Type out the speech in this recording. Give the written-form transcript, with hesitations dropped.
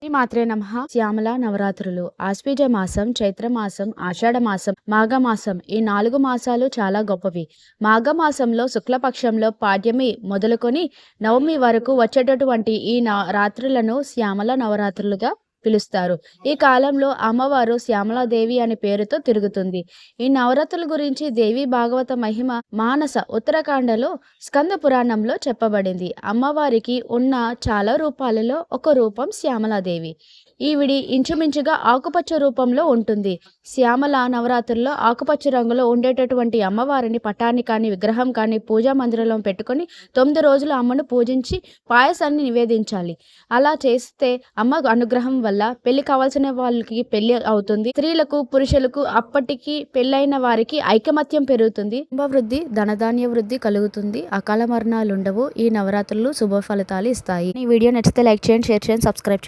మాత్రే నమః. శ్యామల నవరాత్రులు ఆశ్వీజ మాసం, చైత్ర మాసం, ఆషాఢ మాసం, మాఘ మాసం ఈ 4 మాసాలు చాలా గొప్పవి. మాఘమాసంలో శుక్లపక్షంలో పాడ్యమి మొదలుకొని నవమి వరకు వచ్చేటటువంటి ఈ రాత్రులను శ్యామల నవరాత్రులుగా పిలుస్తారు. ఈ కాలంలో అమ్మవారు శ్యామలాదేవి అనే పేరుతో తిరుగుతుంది. ఈ నవరాత్రుల గురించి దేవి భాగవత మహిమ మానస ఉత్తరాఖండలో స్కంద పురాణంలో చెప్పబడింది. అమ్మవారికి ఉన్న చాలా రూపాలలో ఒక రూపం శ్యామలాదేవి. ఈవిడి ఇంచుమించుగా ఆకుపచ్చ రూపంలో ఉంటుంది. శ్యామల నవరాత్రుల్లో ఆకుపచ్చ రంగులో ఉండేటటువంటి అమ్మవారిని పటాన్ని కానీ విగ్రహం కానీ పూజా మందిరంలో పెట్టుకొని 9 రోజులు అమ్మను పూజించి పాయసాన్ని నివేదించాలి. అలా చేస్తే అమ్మ అనుగ్రహం వల్ల పెళ్లి కావాల్సిన వాళ్ళకి పెళ్లి అవుతుంది. స్త్రీలకు పురుషులకు అప్పటికి పెళ్ళైన వారికి ఐకమత్యం పెరుగుతుంది. కుటుంబవృద్ధి ధనధాన్య వృద్ధి కలుగుతుంది. అకాల మరణాలు ఉండవు. ఈ నవరాత్రులు శుభ ఫలితాలు ఇస్తాయి. ఈ వీడియో నచ్చితే లైక్ చేయండి, షేర్ చేయండి, సబ్స్క్రైబ్ చేయండి.